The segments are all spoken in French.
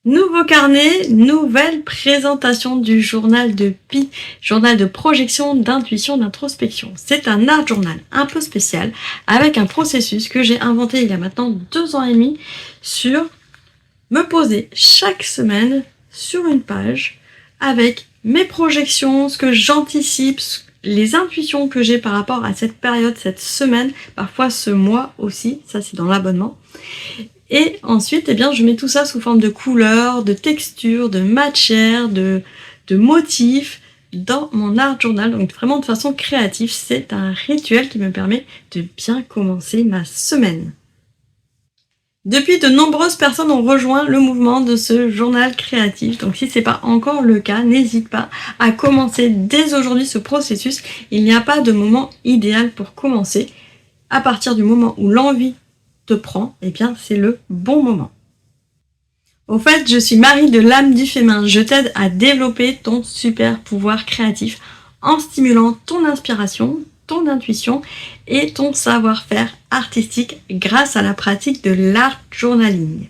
Nouveau carnet, nouvelle présentation du journal de Pi, journal de projection, d'intuition, d'introspection. C'est un art journal un peu spécial avec un processus que j'ai inventé il y a maintenant 2 ans et demi sur me poser chaque semaine sur une page avec mes projections, ce que j'anticipe, les intuitions que j'ai par rapport à cette période, cette semaine, parfois ce mois aussi, ça c'est dans l'abonnement. Et ensuite, je mets tout ça sous forme de couleurs, de textures, de matières, de motifs dans mon art journal. Donc vraiment de façon créative, c'est un rituel qui me permet de bien commencer ma semaine. Depuis, de nombreuses personnes ont rejoint le mouvement de ce journal créatif. Donc si ce n'est pas encore le cas, n'hésite pas à commencer dès aujourd'hui ce processus. Il n'y a pas de moment idéal pour commencer. À partir du moment où l'envie te prend, c'est le bon moment. Au fait, je suis Marie de l'âme du féminin. Je t'aide à développer ton super pouvoir créatif en stimulant ton inspiration, ton intuition et ton savoir-faire artistique grâce à la pratique de l'art journaling.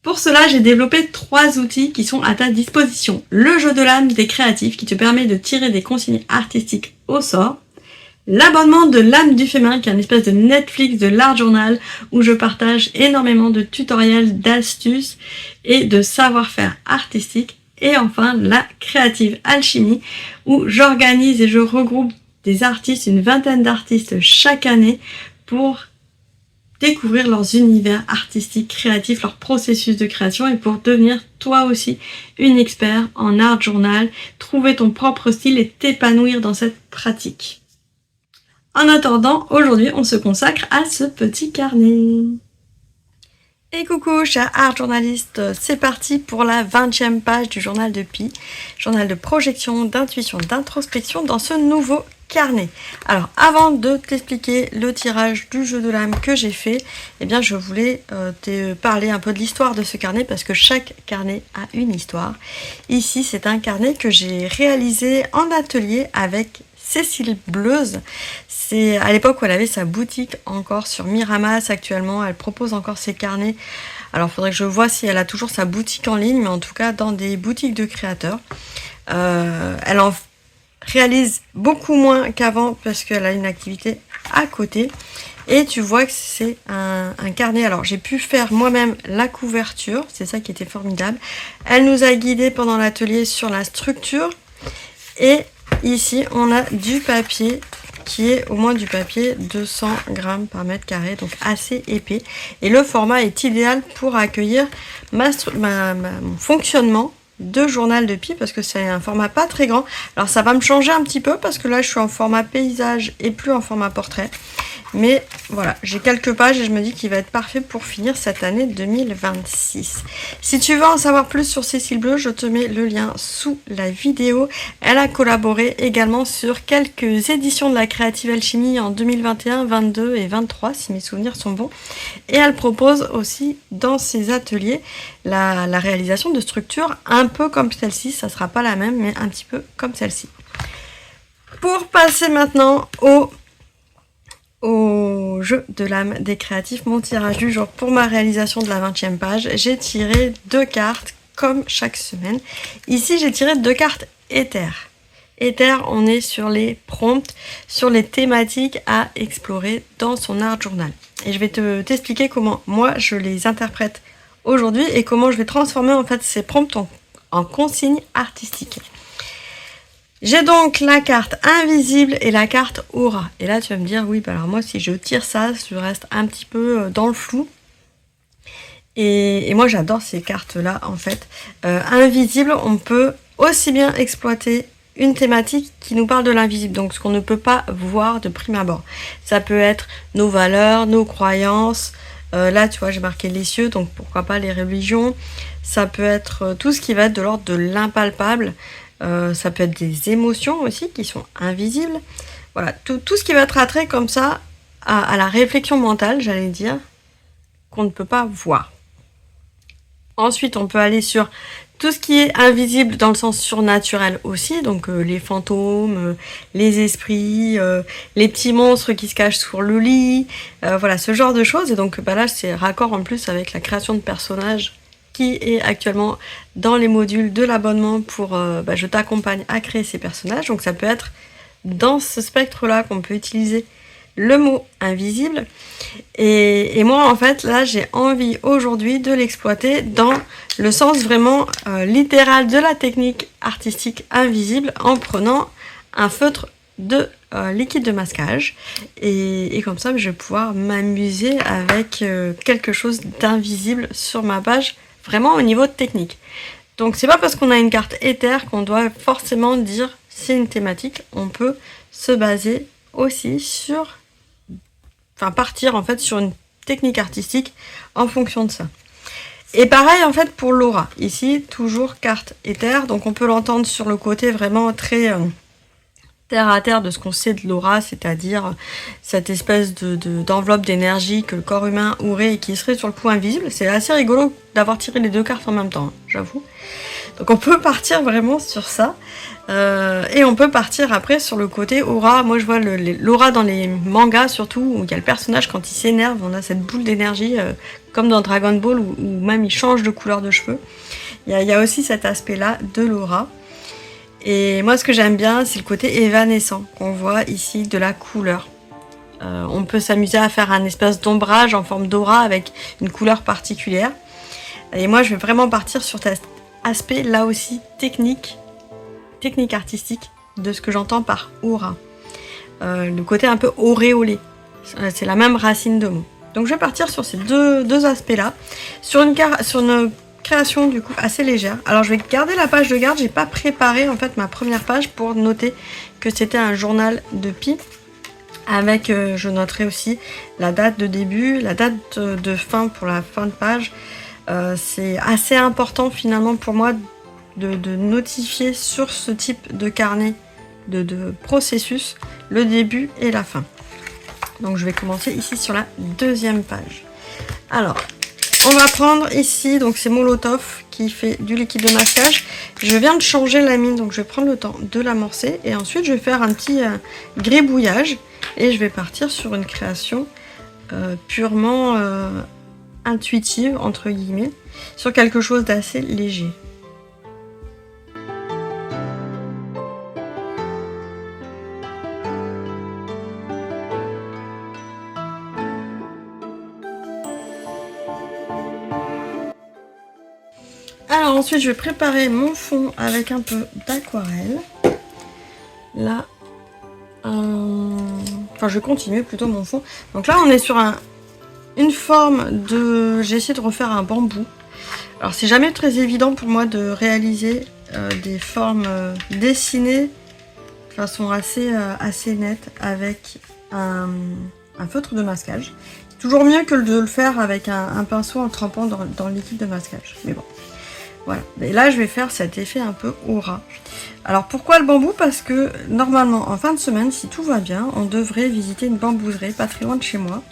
Pour cela, j'ai développé 3 outils qui sont à ta disposition. Le jeu de l'âme des créatifs qui te permet de tirer des consignes artistiques au sort. L'abonnement de l'âme du féminin qui est une espèce de Netflix de l'art journal où je partage énormément de tutoriels, d'astuces et de savoir-faire artistique. Et enfin, la créative alchimie où j'organise et je regroupe des artistes, une vingtaine d'artistes chaque année pour découvrir leurs univers artistiques, créatifs, leur processus de création et pour devenir toi aussi une expert en art journal, trouver ton propre style et t'épanouir dans cette pratique. En attendant, aujourd'hui, on se consacre à ce petit carnet. Et coucou, chers art journalistes, c'est parti pour la 20e page du journal de Pi, journal de projection, d'intuition, d'introspection dans ce nouveau carnet. Alors, avant de t'expliquer le tirage du jeu de l'âme que j'ai fait, je voulais te parler un peu de l'histoire de ce carnet parce que chaque carnet a une histoire. Ici, c'est un carnet que j'ai réalisé en atelier avec Cécile Bleuze. C'est à l'époque où elle avait sa boutique encore sur Miramas. Actuellement, elle propose encore ses carnets. Alors, il faudrait que je vois si elle a toujours sa boutique en ligne, mais en tout cas dans des boutiques de créateurs. Elle en réalise beaucoup moins qu'avant parce qu'elle a une activité à côté. Et tu vois que c'est un carnet. Alors, j'ai pu faire moi-même la couverture. C'est ça qui était formidable. Elle nous a guidés pendant l'atelier sur la structure. Et ici, on a du papier qui est au moins du papier 200 grammes par mètre carré, donc assez épais. Et le format est idéal pour accueillir mon fonctionnement de journal de Pi parce que c'est un format pas très grand. Alors ça va me changer un petit peu parce que là je suis en format paysage et plus en format portrait. Mais voilà, j'ai quelques pages et je me dis qu'il va être parfait pour finir cette année 2026. Si tu veux en savoir plus sur Cécile Bleuze, je te mets le lien sous la vidéo. Elle a collaboré également sur quelques éditions de la Créative Alchimie en 2021, 22 et 23, si mes souvenirs sont bons. Et elle propose aussi dans ses ateliers la réalisation de structures un peu comme celle-ci. Ça ne sera pas la même, mais un petit peu comme celle-ci. Pour passer maintenant au jeu de l'âme des créatifs, mon tirage du jour pour ma réalisation de la 20e page, j'ai tiré 2 cartes comme chaque semaine. Ici, j'ai tiré 2 cartes éthers. Éthers, on est sur les prompts, sur les thématiques à explorer dans son art journal. Et je vais t'expliquer comment moi je les interprète aujourd'hui et comment je vais transformer en fait ces prompts en consignes artistiques. J'ai donc la carte invisible et la carte aura. Et là, tu vas me dire, oui, alors moi, si je tire ça, je reste un petit peu dans le flou. Et moi, j'adore ces cartes-là, en fait. Invisible, on peut aussi bien exploiter une thématique qui nous parle de l'invisible, donc ce qu'on ne peut pas voir de prime abord. Ça peut être nos valeurs, nos croyances. Là, tu vois, j'ai marqué les cieux, donc pourquoi pas les religions. Ça peut être tout ce qui va être de l'ordre de l'impalpable. Ça peut être des émotions aussi qui sont invisibles. Voilà, tout ce qui va être attrait comme ça à la réflexion mentale, j'allais dire, qu'on ne peut pas voir. Ensuite, on peut aller sur tout ce qui est invisible dans le sens surnaturel aussi, donc les fantômes, les esprits, les petits monstres qui se cachent sur le lit, voilà, ce genre de choses. Et donc là, c'est raccord en plus avec la création de personnages qui est actuellement dans les modules de l'abonnement pour je t'accompagne à créer ces personnages. Donc ça peut être dans ce spectre-là qu'on peut utiliser le mot invisible. Et moi, en fait, là, j'ai envie aujourd'hui de l'exploiter dans le sens vraiment littéral de la technique artistique invisible en prenant un feutre de liquide de masquage. Et comme ça, je vais pouvoir m'amuser avec quelque chose d'invisible sur ma page, vraiment au niveau technique. Donc, c'est pas parce qu'on a une carte éther qu'on doit forcément dire c'est une thématique. On peut se baser aussi sur... partir en fait sur une technique artistique en fonction de ça. Et pareil en fait pour l'aura. Ici, toujours carte éther. Donc on peut l'entendre sur le côté vraiment très terre à terre de ce qu'on sait de l'aura, c'est-à-dire cette espèce d'enveloppe d'énergie que le corps humain aurait et qui serait sur le coup invisible. C'est assez rigolo d'avoir tiré les deux cartes en même temps, hein, j'avoue. Donc on peut partir vraiment sur ça. Et on peut partir après sur le côté aura. Moi je vois l'aura dans les mangas surtout, où il y a le personnage quand il s'énerve, on a cette boule d'énergie comme dans Dragon Ball où même il change de couleur de cheveux. Il y a aussi cet aspect là de l'aura. Et moi ce que j'aime bien c'est le côté évanescent qu'on voit ici de la couleur. On peut s'amuser à faire un espèce d'ombrage en forme d'aura avec une couleur particulière. Et moi je vais vraiment partir sur cet aspect là aussi technique artistique de ce que j'entends par aura. Le côté un peu auréolé. C'est la même racine de mots. Donc je vais partir sur ces deux aspects-là. Sur une création du coup assez légère. Alors je vais garder la page de garde. J'ai pas préparé en fait ma première page pour noter que c'était un journal de Pi. Avec, je noterai aussi la date de début, la date de fin pour la fin de page. C'est assez important finalement pour moi de notifier sur ce type de carnet de processus le début et la fin. Donc je vais commencer ici sur la deuxième page. Alors on va prendre ici, donc c'est Molotov qui fait du liquide de masquage. Je viens de changer la mine, donc je vais prendre le temps de l'amorcer et ensuite je vais faire un petit gribouillage et je vais partir sur une création purement intuitive entre guillemets, sur quelque chose d'assez léger. Alors ensuite je vais préparer mon fond avec un peu d'aquarelle. Là, enfin je vais continuer plutôt mon fond. Donc là on est sur une forme de... J'ai essayé de refaire un bambou. Alors c'est jamais très évident pour moi de réaliser des formes dessinées de façon assez nette avec un feutre de masquage. C'est toujours mieux que de le faire avec un pinceau en trempant dans le liquide de masquage. Mais bon. Voilà, et là je vais faire cet effet un peu aura. Alors pourquoi le bambou? Parce que normalement en fin de semaine, si tout va bien, on devrait visiter une bambouserie pas très loin de chez moi.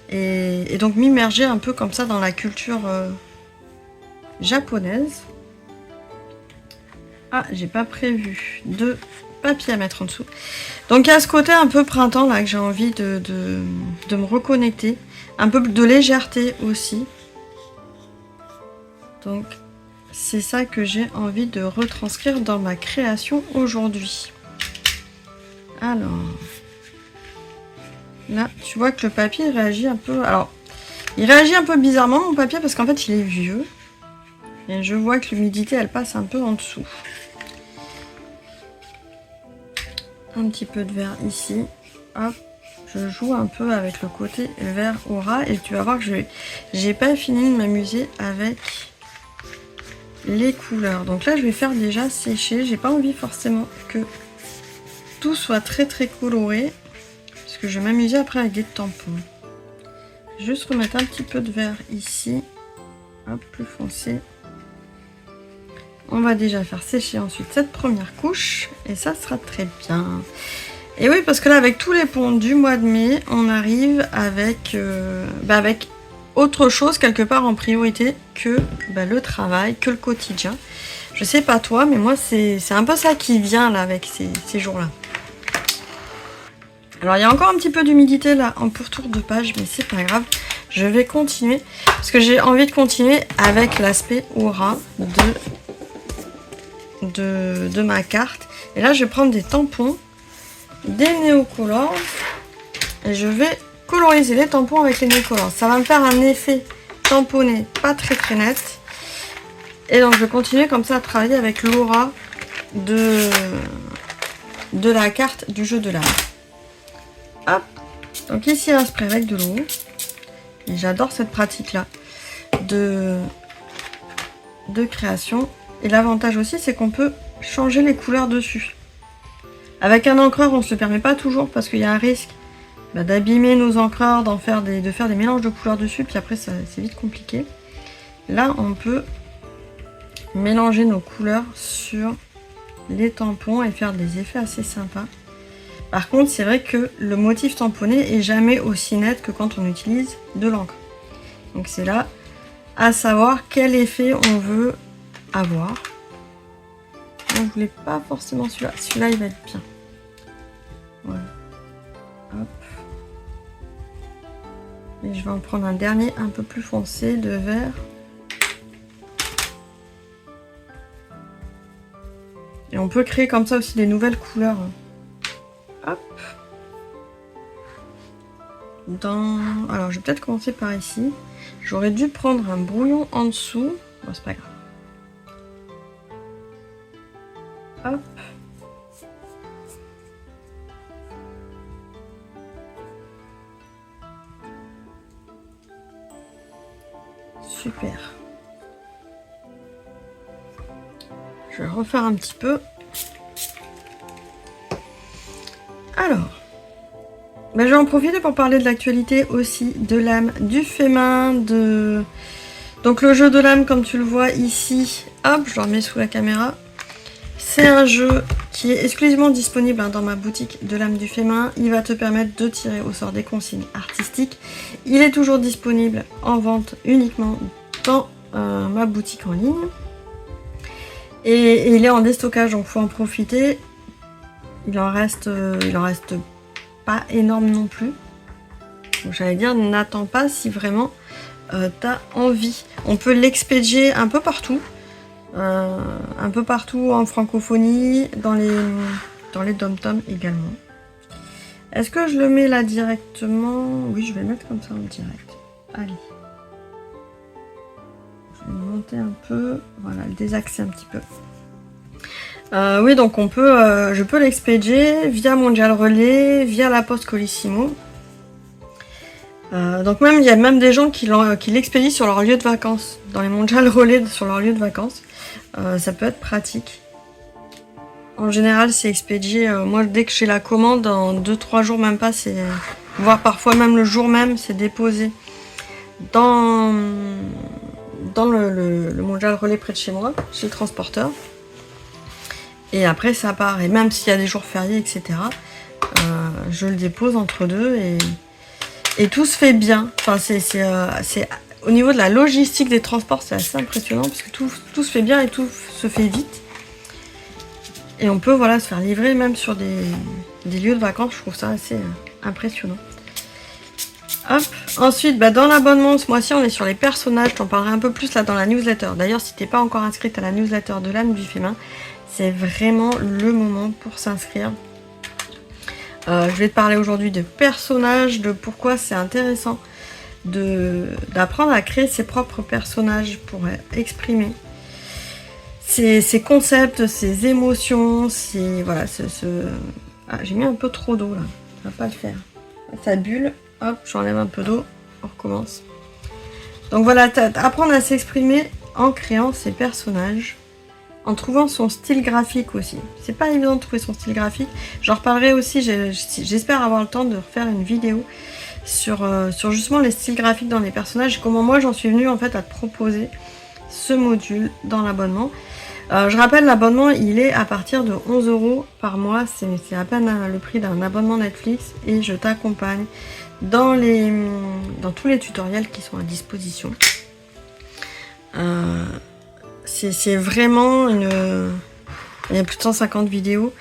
Et donc m'immerger un peu comme ça dans la culture japonaise. Ah, j'ai pas prévu de papier à mettre en dessous. Donc il y a ce côté un peu printemps là que j'ai envie de me reconnecter. Un peu de légèreté aussi. Donc... c'est ça que j'ai envie de retranscrire dans ma création aujourd'hui. Alors, là, tu vois que le papier réagit un peu... Alors, il réagit un peu bizarrement, mon papier, parce qu'en fait, il est vieux. Et je vois que l'humidité, elle passe un peu en dessous. Un petit peu de vert ici. Hop, je joue un peu avec le côté vert aura. Et tu vas voir que j'ai pas fini de m'amuser avec... les couleurs. Donc là je vais faire déjà sécher. J'ai pas envie forcément que tout soit très coloré parce que je vais m'amuser après avec des tampons. Juste remettre un petit peu de vert ici, hop, plus foncé. On va déjà faire sécher ensuite cette première couche et ça sera très bien. Et oui, parce que là avec tous les ponts du mois de mai, on arrive avec avec autre chose quelque part en priorité que le travail, que le quotidien. Je sais pas toi, mais moi c'est un peu ça qui vient là avec ces jours-là. Alors il y a encore un petit peu d'humidité là en pourtour de page, mais c'est pas grave. je vais continuer parce que j'ai envie de continuer avec l'aspect aura de ma carte. Et là, je vais prendre des tampons, des néocolores et je vais coloriser les tampons avec les néocolores. Ça va me faire un effet tamponné pas très net. Et donc, je vais continuer comme ça à travailler avec l'aura de la carte du jeu de l'âme. Hop. Donc ici, un spray avec de l'eau. Et j'adore cette pratique-là de création. Et l'avantage aussi, c'est qu'on peut changer les couleurs dessus. Avec un encreur, on ne se le permet pas toujours parce qu'il y a un risque d'abîmer nos encreurs, de faire des mélanges de couleurs dessus. Puis après, c'est vite compliqué. Là, on peut mélanger nos couleurs sur les tampons et faire des effets assez sympas. Par contre, c'est vrai que le motif tamponné est jamais aussi net que quand on utilise de l'encre. Donc c'est là à savoir quel effet on veut avoir. Moi, je voulais pas forcément celui-là. Celui-là, il va être bien. Voilà. Hop. Et je vais en prendre un dernier un peu plus foncé de vert. Et on peut créer comme ça aussi des nouvelles couleurs. Hop. Alors, je vais peut-être commencer par ici. J'aurais dû prendre un brouillon en dessous. Bon, c'est pas grave. Hop. Super. Je vais refaire un petit peu. Alors, je vais en profiter pour parler de l'actualité aussi, de l'âme, du fait main, donc le jeu de l'âme, comme tu le vois ici, hop, je le remets sous la caméra. C'est un jeu qui est exclusivement disponible dans ma boutique de l'âme du fait main. Il va te permettre de tirer au sort des consignes artistiques. Il est toujours disponible en vente uniquement dans ma boutique en ligne. Et il est en déstockage, donc il faut en profiter. Il en reste pas énorme non plus. Donc j'allais dire, n'attends pas si vraiment t'as envie. On peut l'expédier un peu partout. En francophonie, dans les dom-toms également. Est-ce que je le mets là directement? Oui, je vais le mettre comme ça en direct. Allez. Je vais monter un peu. Voilà, le désaxer un petit peu. Oui, donc je peux l'expédier via Mondial Relais, via la Poste Colissimo. Donc il y a même des gens qui l'expédient sur leur lieu de vacances, dans les Mondial Relais sur leur lieu de vacances. Ça peut être pratique. En général, c'est expédié. Moi, dès que j'ai la commande, en 2-3 jours, même pas, voire parfois même le jour même, c'est déposé dans le Mondial Relais près de chez moi, chez le transporteur. Et après, ça part. Et même s'il y a des jours fériés, etc., je le dépose entre deux et tout se fait bien. Enfin, au niveau de la logistique des transports, c'est assez impressionnant parce que tout se fait bien et tout se fait vite. Et on peut se faire livrer même sur des lieux de vacances. Je trouve ça assez impressionnant. Hop. Ensuite, dans l'abonnement, ce mois-ci, on est sur les personnages. J'en parlerai un peu plus là dans la newsletter. D'ailleurs, si tu n'es pas encore inscrite à la newsletter de l'âme du fait main, c'est vraiment le moment pour s'inscrire. Je vais te parler aujourd'hui de personnages, de pourquoi c'est intéressant d'apprendre à créer ses propres personnages pour exprimer ses concepts, ses émotions, Ah, j'ai mis un peu trop d'eau là, ça va pas le faire. Ça bulle, hop, j'enlève un peu d'eau, on recommence. Donc voilà, apprendre à s'exprimer en créant ses personnages, en trouvant son style graphique aussi. C'est pas évident de trouver son style graphique. J'en reparlerai aussi, j'espère avoir le temps de refaire une vidéo sur justement les styles graphiques dans les personnages, comment moi j'en suis venue en fait à te proposer ce module dans l'abonnement. Je rappelle, l'abonnement il est à partir de 11 € par mois, c'est à peine le prix d'un abonnement Netflix et je t'accompagne dans tous les tutoriels qui sont à disposition. C'est vraiment il y a plus de 150 vidéos,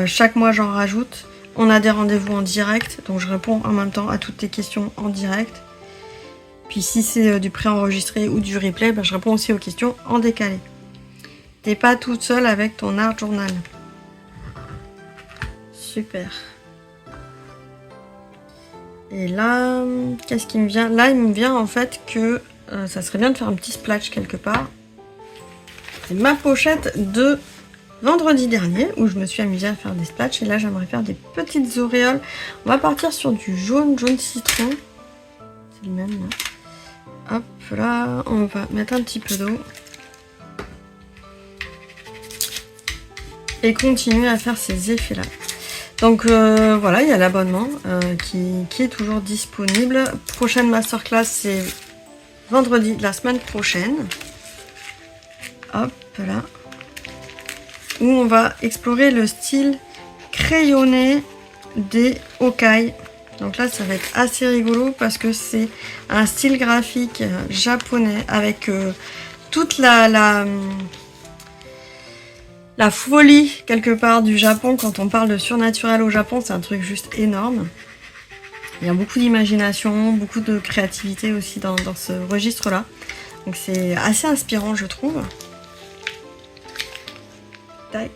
chaque mois j'en rajoute. On a des rendez-vous en direct, donc je réponds en même temps à toutes tes questions en direct. Puis si c'est du préenregistré ou du replay, je réponds aussi aux questions en décalé. T'es pas toute seule avec ton art journal. Super. Et là, qu'est-ce qui me vient? Là, il me vient en fait que ça serait bien de faire un petit splash quelque part. C'est ma pochette de vendredi dernier où je me suis amusée à faire des splashs. Et là, j'aimerais faire des petites auréoles. On va partir sur du jaune citron. C'est le même là. Hop là, on va mettre un petit peu d'eau. Et continuer à faire ces effets là. Donc voilà, il y a l'abonnement qui est toujours disponible. Prochaine masterclass, c'est vendredi de la semaine prochaine. Hop là. Où on va explorer le style crayonné des Hokai. Donc là, ça va être assez rigolo parce que c'est un style graphique japonais avec toute la folie quelque part du Japon. Quand on parle de surnaturel au Japon, c'est un truc juste énorme. Il y a beaucoup d'imagination, beaucoup de créativité aussi dans ce registre-là. Donc c'est assez inspirant, je trouve. Tac.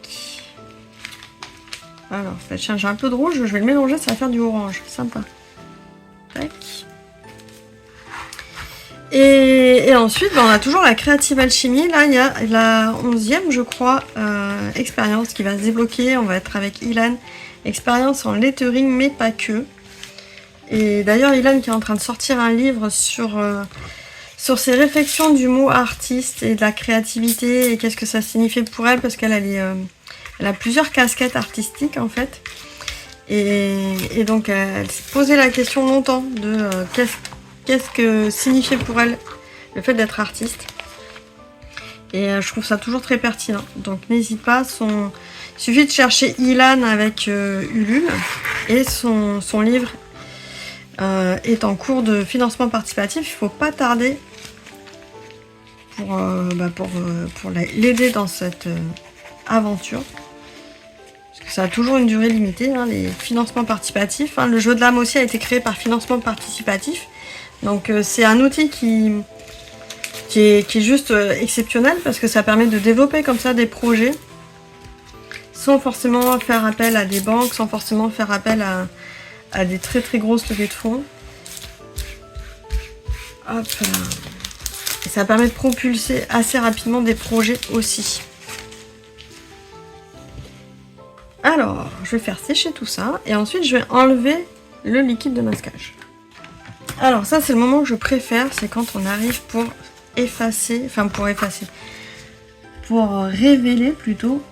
Alors, j'ai un peu de rouge, je vais le mélanger, ça va faire du orange. Sympa. Tac. Et ensuite, on a toujours la Creative Alchemy. Là, il y a la 11e, je crois, expérience qui va se débloquer. On va être avec Ilan. Expérience en lettering, mais pas que. Et d'ailleurs, Ilan qui est en train de sortir un livre sur ses réflexions du mot artiste et de la créativité et qu'est-ce que ça signifie pour elle, parce qu'elle elle a plusieurs casquettes artistiques, en fait. Et donc, elle s'est posé la question longtemps de qu'est-ce que signifiait pour elle le fait d'être artiste. Et je trouve ça toujours très pertinent. Donc n'hésite pas, il suffit de chercher Ilan avec Ulule. Et son livre est en cours de financement participatif. Il ne faut pas tarder pour l'aider dans cette aventure. Parce que ça a toujours une durée limitée, hein, les financements participatifs. Hein. Le jeu de l'âme aussi a été créé par financement participatif. Donc c'est un outil qui est juste exceptionnel parce que ça permet de développer comme ça des projets sans forcément faire appel à des banques, sans forcément faire appel à des très très grosses levées de fonds. Hop là. Et ça permet de propulser assez rapidement des projets aussi. Alors, je vais faire sécher tout ça et ensuite je vais enlever le liquide de masquage. Alors ça c'est le moment que je préfère, c'est quand on arrive pour révéler plutôt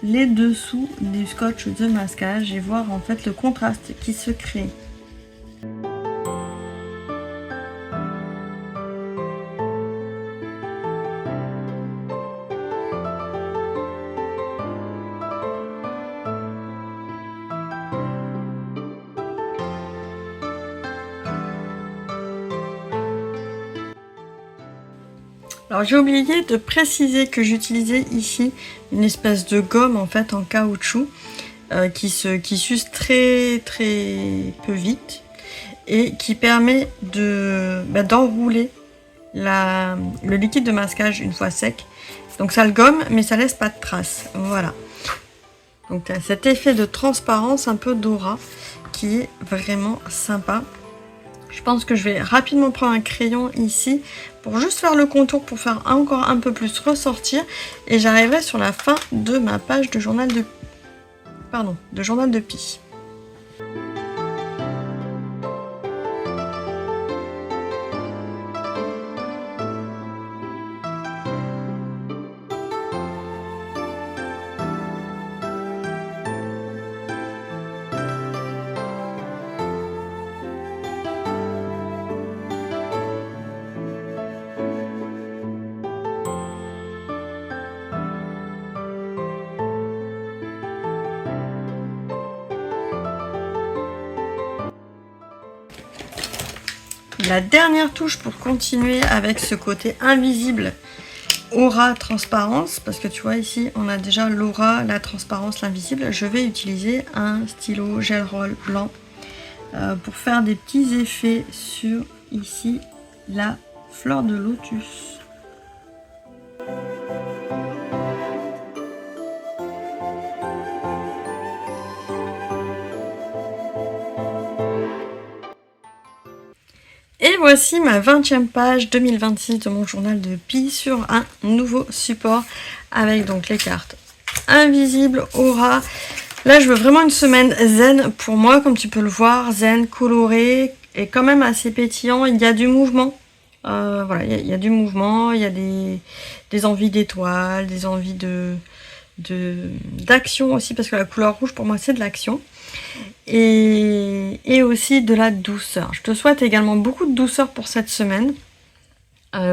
les dessous du scotch de masquage et voir en fait le contraste qui se crée. Alors j'ai oublié de préciser que j'utilisais ici une espèce de gomme en fait en caoutchouc qui s'use très très peu vite et qui permet d'enrouler le liquide de masquage une fois sec. Donc ça le gomme mais ça laisse pas de traces. Voilà. Donc tu as cet effet de transparence un peu d'aura qui est vraiment sympa. Je pense que je vais rapidement prendre un crayon ici pour juste faire le contour, pour faire encore un peu plus ressortir. Et j'arriverai sur la fin de ma page de journal de Pi. La dernière touche pour continuer avec ce côté invisible, aura, transparence, parce que tu vois ici on a déjà l'aura, la transparence, l'invisible. Je vais utiliser un stylo gel roll blanc pour faire des petits effets sur ici la fleur de lotus. Et voici ma 20e page 2026 de mon journal de Pi sur un nouveau support avec donc les cartes invisibles, aura. Là je veux vraiment une semaine zen pour moi, comme tu peux le voir, zen, coloré et quand même assez pétillant. Il y a du mouvement, voilà, il y a du mouvement, il y a des envies d'étoiles, des envies d'action aussi, parce que la couleur rouge pour moi c'est de l'action. Et aussi de la douceur. Je te souhaite également beaucoup de douceur pour cette semaine.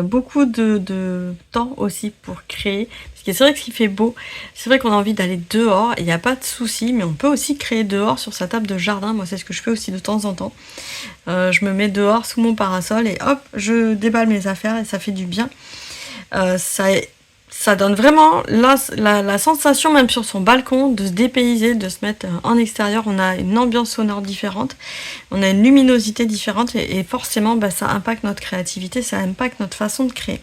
Beaucoup de temps aussi pour créer. Parce que c'est vrai que ce qui fait beau, c'est vrai qu'on a envie d'aller dehors, il n'y a pas de souci, mais on peut aussi créer dehors sur sa table de jardin. Moi, c'est ce que je fais aussi de temps en temps. Je me mets dehors sous mon parasol et hop, je déballe mes affaires et ça fait du bien. Ça donne vraiment la sensation, même sur son balcon, de se dépayser, de se mettre en extérieur. On a une ambiance sonore différente, on a une luminosité différente et forcément ça impacte notre créativité, ça impacte notre façon de créer.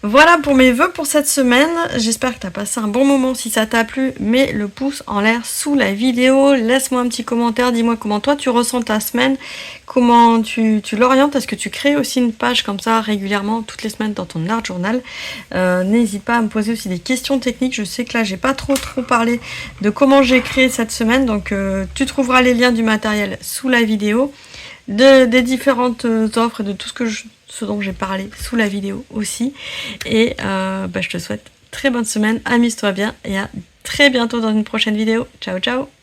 Voilà pour mes vœux pour cette semaine. J'espère que tu as passé un bon moment. Si ça t'a plu, mets le pouce en l'air sous la vidéo. Laisse-moi un petit commentaire. Dis-moi comment toi tu ressens ta semaine. Comment tu l'orientes. Est-ce que tu crées aussi une page comme ça régulièrement toutes les semaines dans ton art journal? N'hésite pas à me poser aussi des questions techniques. Je sais que là j'ai pas trop parlé de comment j'ai créé cette semaine. Donc tu trouveras les liens du matériel sous la vidéo. Des différentes offres et de tout ce dont j'ai parlé sous la vidéo aussi. Et je te souhaite très bonne semaine, amuse-toi bien et à très bientôt dans une prochaine vidéo. Ciao ciao.